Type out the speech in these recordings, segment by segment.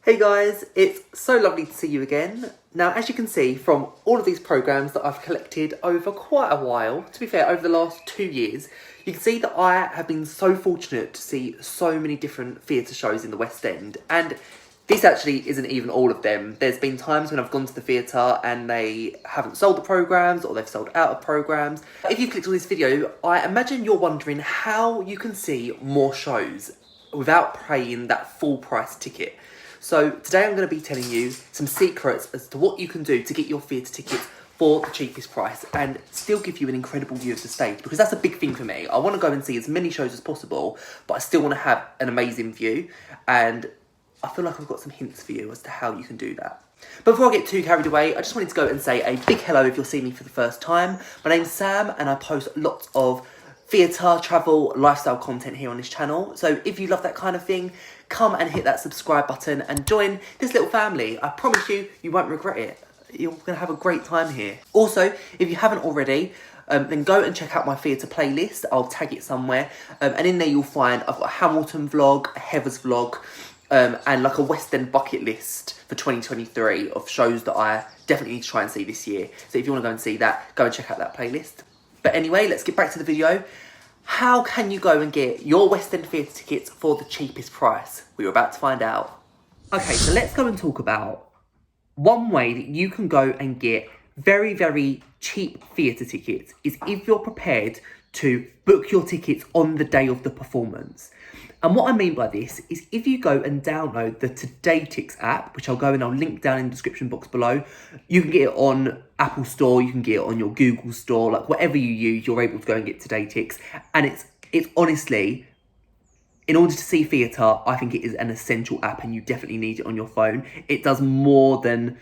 Hey guys, it's so lovely to see you again. Now, as you can see from all of these programmes that I've collected over quite a while, to be fair, over the last 2 years, you can see that I have been so fortunate to see so many different theatre shows in the West End, and this actually isn't even all of them. There's been times when I've gone to the theatre and they haven't sold the programmes or they've sold out of programmes. If you clicked on this video, I imagine you're wondering how you can see more shows without paying that full price ticket. So today I'm going to be telling you some secrets as to what you can do to get your theatre tickets for the cheapest price and still give you an incredible view of the stage, because that's a big thing for me. I want to go and see as many shows as possible, but I still want to have an amazing view, and I feel like I've got some hints for you as to how you can do that. But before I get too carried away, I just wanted to go and say a big hello if you're seeing me for the first time. My name's Sam and I post lots of theatre, travel, lifestyle content here on this channel. So if you love that kind of thing, come and hit that subscribe button and join this little family. I promise you, you won't regret it. You're going to have a great time here. Also, if you haven't already, then go and check out my theatre playlist. I'll tag it somewhere. And in there you'll find I've got a Hamilton vlog, a Heathers vlog, and like a West End bucket list for 2023 of shows that I definitely need to try and see this year. So if you want to go and see that, go and check out that playlist. But anyway, let's get back to the video. How can you go and get your West End theatre tickets for the cheapest price? We're about to find out. Okay, so let's go and talk about one way that you can go and get very, very cheap theatre tickets is if you're prepared to book your tickets on the day of the performance. And what I mean by this is if you go and download the TodayTix app, which I'll go and I'll link down in the description box below, you can get it on Apple Store, you can get it on your Google Store, like whatever you use, you're able to go and get TodayTix. And it's honestly, in order to see theatre, I think it is an essential app and you definitely need it on your phone. It does more than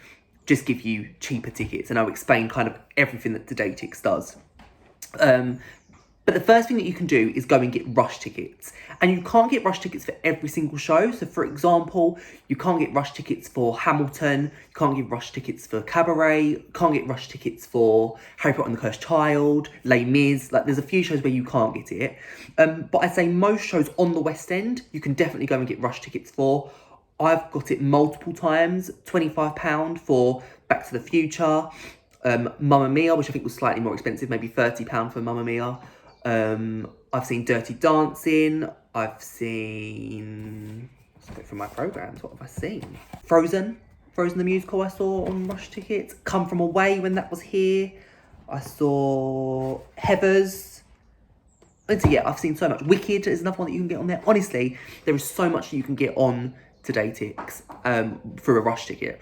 just give you cheaper tickets, and I'll explain kind of everything that TodayTix does. But the first thing that you can do is go and get rush tickets. And you can't get rush tickets for every single show. So for example, you can't get rush tickets for Hamilton, you can't get rush tickets for Cabaret, you can't get rush tickets for Harry Potter and the Cursed Child, Les Mis. Like there's a few shows where you can't get it. But I'd say most shows on the West End, you can definitely go and get rush tickets for. I've got it multiple times, £25 for Back to the Future, Mamma Mia, which I think was slightly more expensive, maybe £30 for Mamma Mia. I've seen Dirty Dancing, I've seen, let's go through my programmes, what have I seen? Frozen the musical I saw on rush tickets, Come From Away when that was here, I saw Heathers, and so yeah, I've seen so much. Wicked is another one that you can get on there. Honestly, there is so much that you can get on TodayTix for a rush ticket.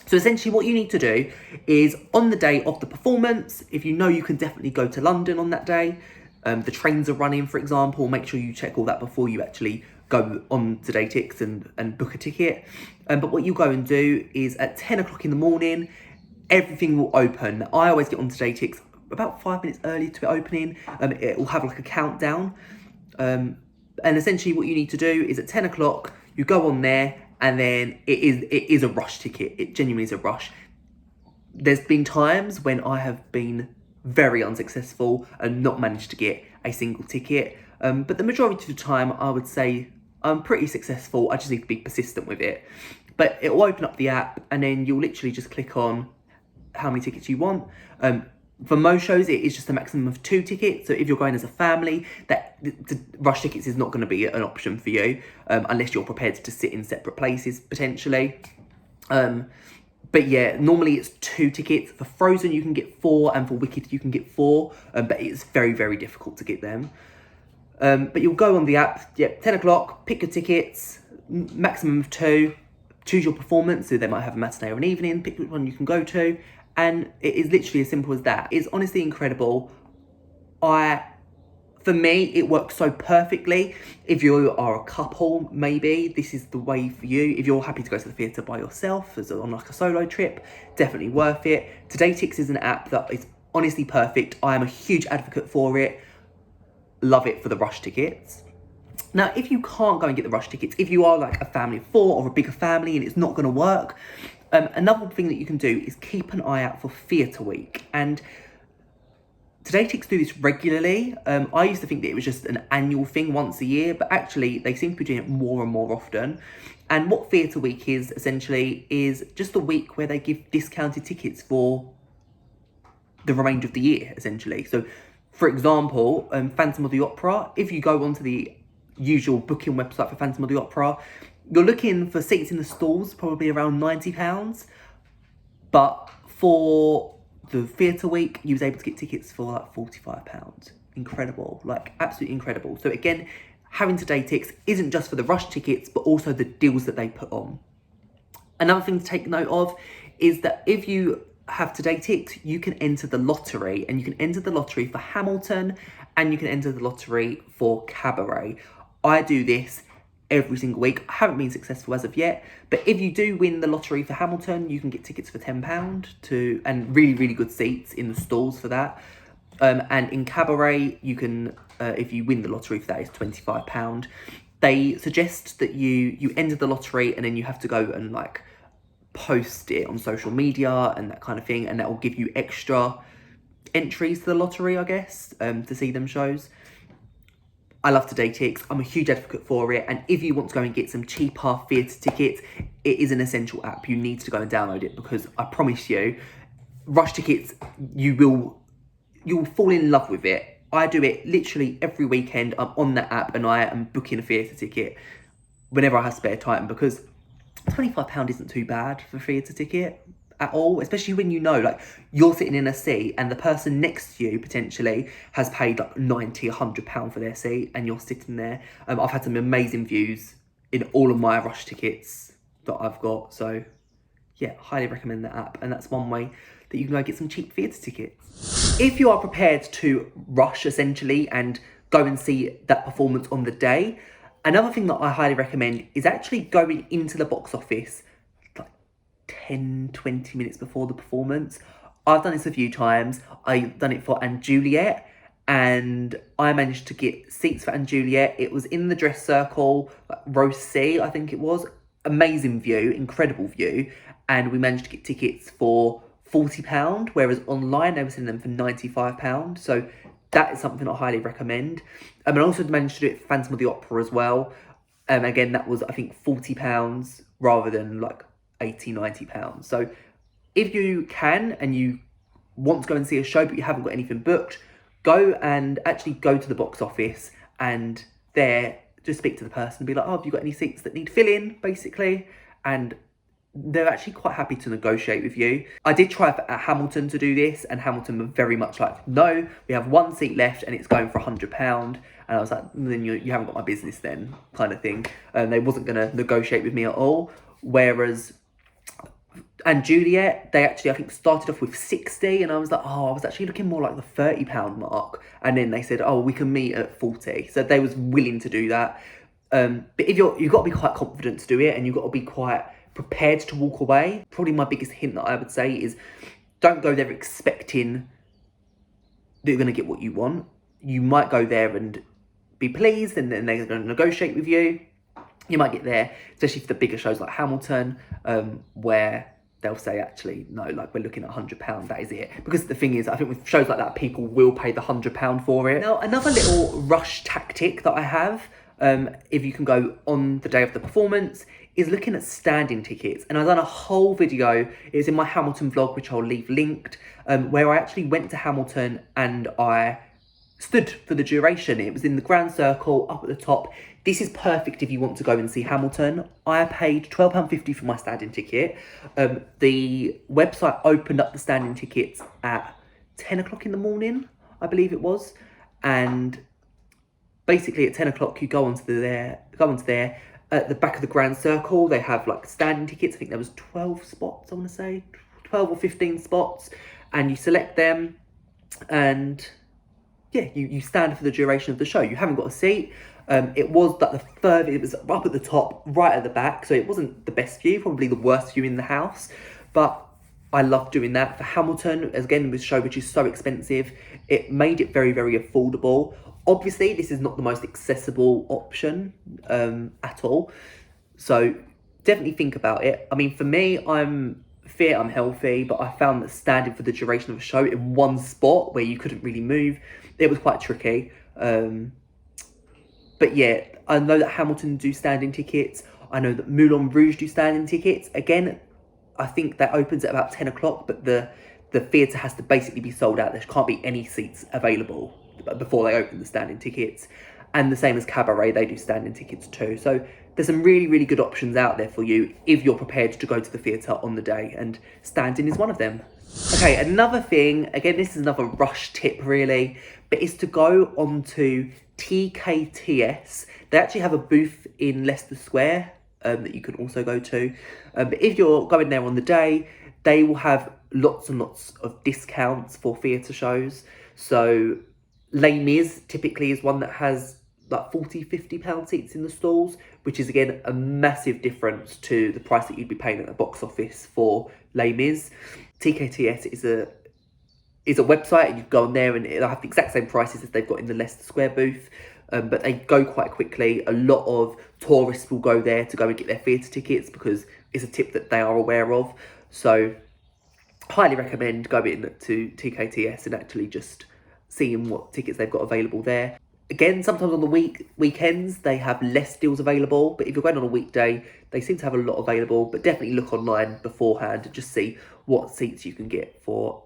So essentially what you need to do is on the day of the performance, if you know you can definitely go to London on that day, the trains are running, for example, make sure you check all that before you actually go on TodayTix and book a ticket. But what you go and do is at 10 o'clock in the morning, everything will open. I always get on TodayTix about 5 minutes early to it opening. It will have like a countdown. And essentially what you need to do is at 10 o'clock, you go on there, and then it is a rush ticket. It genuinely is a rush. There's been times when I have been very unsuccessful and not managed to get a single ticket. But the majority of the time, I would say I'm pretty successful. I just need to be persistent with it. But it will open up the app and then you'll literally just click on how many tickets you want. For most shows, it is just a maximum of 2 tickets. So if you're going as a family, that the rush tickets is not going to be an option for you unless you're prepared to sit in separate places potentially. But yeah, normally it's 2 tickets. For Frozen, you can get 4, and for Wicked, you can get 4. But it's very, very difficult to get them. But you'll go on the app, 10 o'clock, pick your tickets, maximum of 2, choose your performance. So they might have a matinee or an evening, pick which one you can go to. And it is literally as simple as that. It's honestly incredible. For me, it works so perfectly. If you are a couple, maybe this is the way for you. If you're happy to go to the theatre by yourself, as on like a solo trip, definitely worth it. TodayTix is an app that is honestly perfect. I am a huge advocate for it. Love it for the rush tickets. Now, if you can't go and get the rush tickets, if you are like a family of 4 or a bigger family and it's not going to work, another thing that you can do is keep an eye out for Theatre Week. And Todaytix do this regularly. I used to think that it was just an annual thing once a year, but actually they seem to be doing it more and more often. And what Theatre Week is essentially is just a week where they give discounted tickets for the remainder of the year, essentially. So, for example, Phantom of the Opera, if you go onto the usual booking website for Phantom of the Opera, you're looking for seats in the stalls, probably around £90. But for the Theatre Week, you was able to get tickets for like £45. Incredible, like absolutely incredible. So again, having Todaytix isn't just for the rush tickets, but also the deals that they put on. Another thing to take note of is that if you have Todaytix, you can enter the lottery, and you can enter the lottery for Hamilton, and you can enter the lottery for Cabaret. I do this every single week. I haven't been successful as of yet, but if you do win the lottery for Hamilton, you can get tickets for £10 and really, really good seats in the stalls for that. And in Cabaret, you can, if you win the lottery for that, it's £25. They suggest that you enter the lottery and then you have to go and like post it on social media and that kind of thing, and that will give you extra entries to the lottery, I guess, to see them shows. I love Todaytix. I'm a huge advocate for it, and if you want to go and get some cheaper theatre tickets, it is an essential app. You need to go and download it, because I promise you, rush tickets, you'll fall in love with it. I do it literally every weekend. I'm on that app and I am booking a theatre ticket whenever I have spare time, because £25 isn't too bad for a theatre ticket at all, especially when you know, like, you're sitting in a seat and the person next to you potentially has paid like £90, £100 for their seat, and you're sitting there. I've had some amazing views in all of my rush tickets that I've got, so yeah, highly recommend that app, and that's one way that you can go get some cheap theatre tickets. If you are prepared to rush, essentially, and go and see that performance on the day, another thing that I highly recommend is actually going into the box office like 10, 20 minutes before the performance. I've done this a few times. I've done it for & Juliet, and I managed to get seats for & Juliet. It was in the dress circle, like row C, I think it was. Amazing view, incredible view. And we managed to get tickets for £40, whereas online they were selling them for £95. So that is something I highly recommend. I also managed to do it for Phantom of the Opera as well. Again, that was, I think, £40 rather than like £80, £90. So if you can and you want to go and see a show but you haven't got anything booked, go and actually go to the box office and there just speak to the person and be like, oh, have you got any seats that need filling, basically? And they're actually quite happy to negotiate with you. I did try at Hamilton to do this, and Hamilton were very much like, no, we have one seat left and it's going for £100. And I was like, then you haven't got my business then, kind of thing. They wasn't going to negotiate with me at all. Whereas & Juliet, they actually, I think, started off with 60, and I was like, oh, I was actually looking more like the £30 mark. And then they said, oh, we can meet at 40. So they was willing to do that. But if you've got to be quite confident to do it, and you've got to be quite prepared to walk away. Probably my biggest hint that I would say is, don't go there expecting that you're going to get what you want. You might go there and be pleased, and then they're going to negotiate with you. You might get there, especially for the bigger shows like Hamilton, where they'll say, actually, no, like, we're looking at £100, that is it. Because the thing is, I think with shows like that, people will pay the £100 for it. Now, another little rush tactic that I have, if you can go on the day of the performance, is looking at standing tickets. And I've done a whole video, it's in my Hamilton vlog, which I'll leave linked, where I actually went to Hamilton and I stood for the duration. It was in the grand circle, up at the top. This is perfect if you want to go and see Hamilton. I paid £12.50 for my standing ticket. The website opened up the standing tickets at 10 o'clock in the morning, I believe it was. And basically at 10 o'clock, you go onto there. At the back of the grand circle, they have like standing tickets. I think there was 12 spots, I want to say. 12 or 15 spots. And you select them. And yeah, you stand for the duration of the show. You haven't got a seat. It was like it was up at the top, right at the back. So it wasn't the best view, probably the worst view in the house. But I love doing that. For Hamilton, again, with a show which is so expensive, it made it very, very affordable. Obviously, this is not the most accessible option at all. So definitely think about it. I mean, for me, I'm fit, I'm healthy, but I found that standing for the duration of a show in one spot where you couldn't really move, it was quite tricky. But yeah, I know that Hamilton do standing tickets. I know that Moulin Rouge do standing tickets. Again, I think that opens at about 10 o'clock, but the theatre has to basically be sold out. There can't be any seats available before they open the standing tickets. And the same as Cabaret, they do standing tickets too. So there's some really, really good options out there for you if you're prepared to go to the theatre on the day, and standing is one of them. Okay, another thing, again, this is another rush tip really, but it's to go onto TKTS. They actually have a booth in Leicester Square that you can also go to. But if you're going there on the day, they will have lots and lots of discounts for theatre shows. So Les Mis typically is one that has like £40-50 seats in the stalls, which is again a massive difference to the price that you'd be paying at the box office for Les Mis. TKTS is a website, and you go on there and it'll have the exact same prices as they've got in the Leicester Square booth, but they go quite quickly. A lot of tourists will go there to go and get their theatre tickets because it's a tip that they are aware of. So highly recommend going to TKTS and actually just seeing what tickets they've got available there. Again, sometimes on the weekends they have less deals available, but if you're going on a weekday, they seem to have a lot available. But definitely look online beforehand and just see what seats you can get for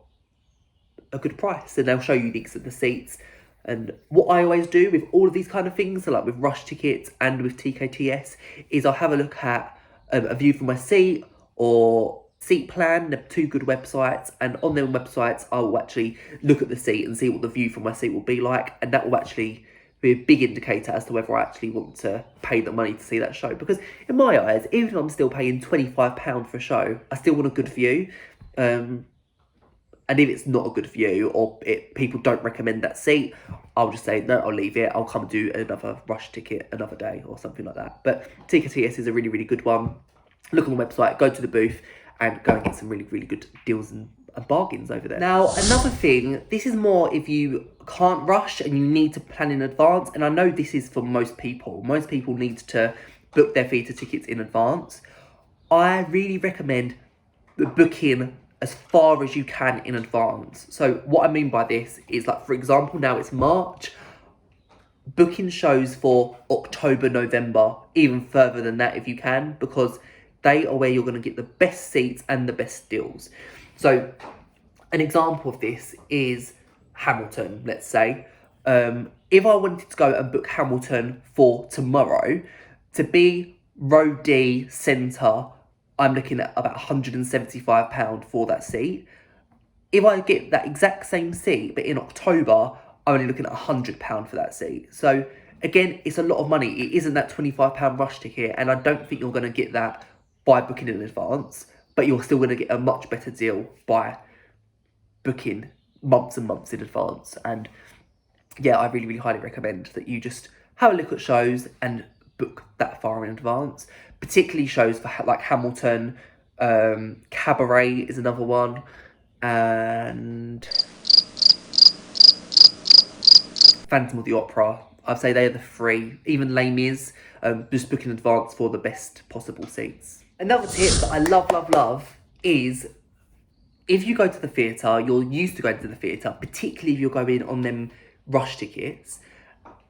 a good price, and they'll show you the seats. And what I always do with all of these kind of things, so like with rush tickets and with TKTS, is I'll have a look at a view from my seat or Seat Plan. They're two good websites, and on their websites I will actually look at the seat and see what the view from my seat will be like, and that will actually be a big indicator as to whether I actually want to pay the money to see that show. Because in my eyes, even if I'm still paying £25 for a show, I still want a good view. And if it's not a good view, or people don't recommend that seat, I'll just say, no, I'll leave it. I'll come do another rush ticket another day or something like that. But TKTS is a really, really good one. Look on the website, go to the booth, and go and get some really, really good deals and bargains over there. Now, another thing, this is more if you can't rush and you need to plan in advance. And I know this is for most people. Most people need to book their theatre tickets in advance. I really recommend booking as far as you can in advance. So what I mean by this is, like, for example, now it's March, booking shows for October, November, even further than that if you can, because they are where you're going to get the best seats and the best deals. So an example of this is Hamilton, let's say. If I wanted to go and book Hamilton for tomorrow, to be row D centre, I'm looking at about £175 for that seat. If I get that exact same seat, but in October, I'm only looking at £100 for that seat. So again, it's a lot of money. It isn't that £25 rush ticket, and I don't think you're going to get that by booking in advance, but you're still going to get a much better deal by booking months and months in advance. And yeah, I really, really highly recommend that you just have a look at shows and book that far in advance, particularly shows for like Hamilton. Cabaret is another one, and Phantom of the Opera. I'd say they're the three. Even Les Mis, just book in advance for the best possible seats. Another tip that I love is, if you go to the theatre, you're used to going to the theatre, particularly if you're going on them rush tickets,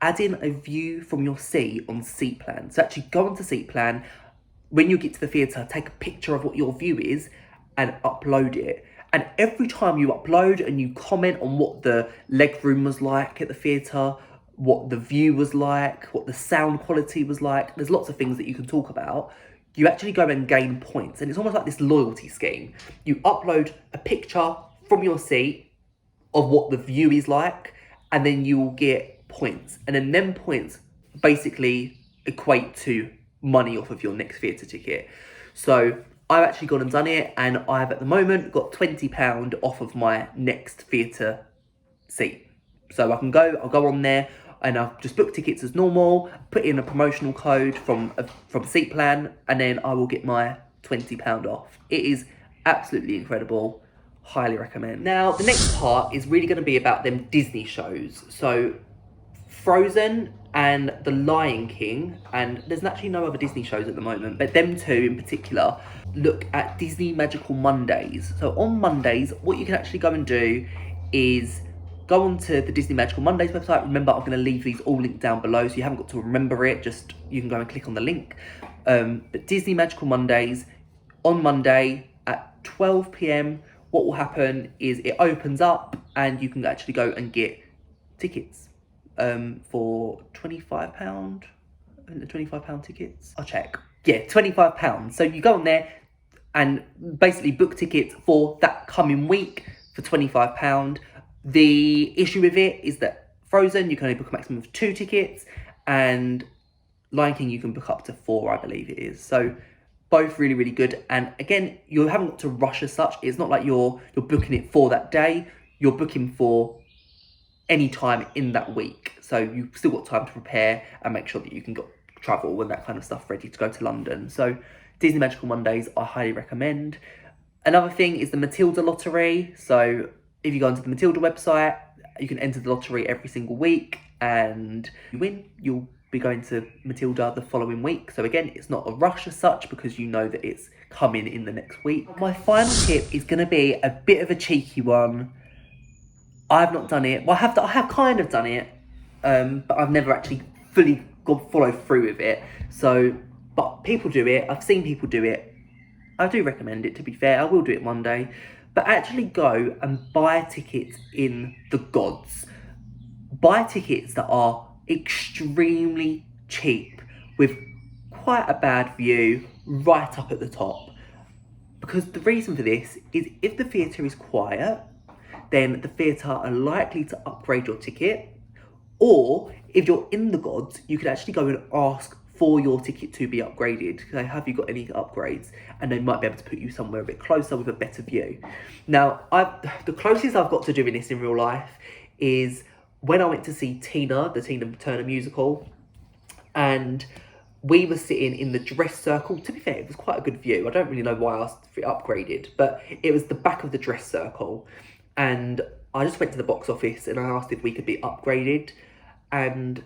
add in a view from your seat on Seat Plan. So actually go onto Seat Plan. When you get to the theatre, take a picture of what your view is and upload it. And every time you upload and you comment on what the leg room was like at the theatre, what the view was like, what the sound quality was like, there's lots of things that you can talk about, you actually go and gain points. And it's almost like this loyalty scheme. You upload a picture from your seat of what the view is like, and then you will get points. And then them points basically equate to money off of your next theatre ticket. So I've actually gone and done it, and I've at the moment got £20 off of my next theatre seat. So I'll go on there and I'll just book tickets as normal, put in a promotional code from Seat Plan, and then I will get my £20 off. It is absolutely incredible. Highly recommend. Now, the next part is really going to be about them Disney shows. So Frozen and The Lion King, and there's actually no other Disney shows at the moment, but them two in particular look at Disney Magical Mondays. So on Mondays, what you can actually go and do is go onto the Disney Magical Mondays website. Remember, I'm going to leave these all linked down below, so you haven't got to remember it, just you can go and click on the link. But Disney Magical Mondays, on Monday at 12 p.m, what will happen is it opens up and you can actually go and get tickets for £25. I think the £25 tickets. I'll check. Yeah, £25. So you go on there and basically book tickets for that coming week for £25. The issue with it is that Frozen, you can only book a maximum of 2 tickets, and Lion King, you can book up to 4, I believe it is. So both really, really good. And again, you haven't got to rush as such. It's not like you're booking it for that day. You're booking for any time in that week. So you've still got time to prepare and make sure that you can go travel and that kind of stuff ready to go to London. So Disney Magical Mondays, I highly recommend. Another thing is the Matilda lottery. So if you go onto the Matilda website, you can enter the lottery every single week, and you win, you'll be going to Matilda the following week. So again, it's not a rush as such because you know that it's coming in the next week. My final tip is going to be a bit of a cheeky one. I've not done it. Well, I have kind of done it, but I've never actually fully followed through with it. So, but people do it. I've seen people do it. I do recommend it, to be fair. I will do it one day. But actually go and buy tickets in the gods. Buy tickets that are extremely cheap with quite a bad view right up at the top. Because the reason for this is if the theatre is quiet, then the theatre are likely to upgrade your ticket. Or if you're in the gods, you could actually go and ask for your ticket to be upgraded. Say, have you got any upgrades? And they might be able to put you somewhere a bit closer with a better view. Now, the closest I've got to doing this in real life is when I went to see Tina, the Tina Turner musical, and we were sitting in the dress circle. To be fair, it was quite a good view. I don't really know why I asked for it upgraded, but it was the back of the dress circle. And I just went to the box office and I asked if we could be upgraded. And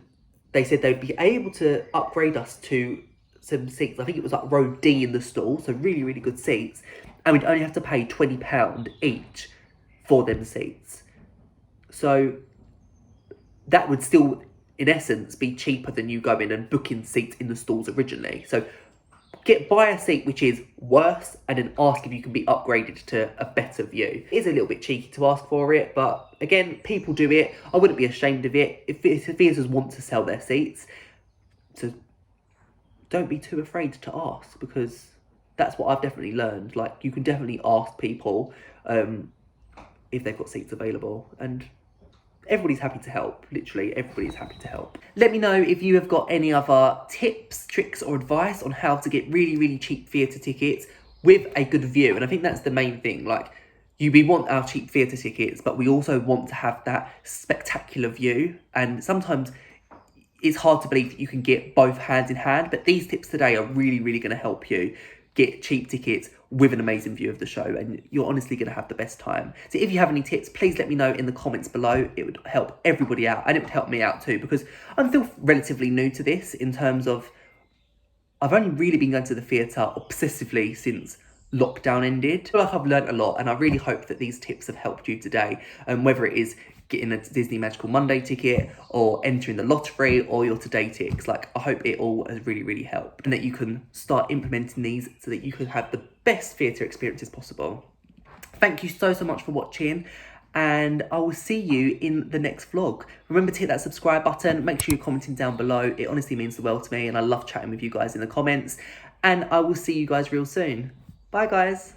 they said they'd be able to upgrade us to some seats. I think it was like row D in the stall, so really, really good seats. And we'd only have to pay £20 each for them seats. So that would still, in essence, be cheaper than you going and booking seats in the stalls originally. So buy a seat which is worse and then ask if you can be upgraded to a better view. It is a little bit cheeky to ask for it, but again, people do it. I wouldn't be ashamed of it. If theatres want to sell their seats, so don't be too afraid to ask, because that's what I've definitely learned. Like, you can definitely ask people if they've got seats available, and everybody's happy to help. Literally, everybody's happy to help. Let me know if you have got any other tips, tricks, or advice on how to get really, really cheap theatre tickets with a good view. And I think that's the main thing. Like, we want our cheap theatre tickets, but we also want to have that spectacular view. And sometimes it's hard to believe that you can get both hands in hand, but these tips today are really, really going to help you get cheap tickets with an amazing view of the show, and you're honestly going to have the best time. So if you have any tips, please let me know in the comments below. It would help everybody out, and it would help me out too, because I'm still relatively new to this in terms of I've only really been going to the theatre obsessively since lockdown ended. I feel like I've learnt a lot, and I really hope that these tips have helped you today, whether it is getting a Disney Magical Monday ticket or entering the lottery or your Today Ticks. Like, I hope it all has really, really helped, and that you can start implementing these so that you can have the best theatre experiences possible. Thank you so much for watching, and I will see you in the next vlog. Remember to hit that subscribe button. Make sure you're commenting down below. It honestly means the world to me, and I love chatting with you guys in the comments, and I will see you guys real soon. Bye, guys.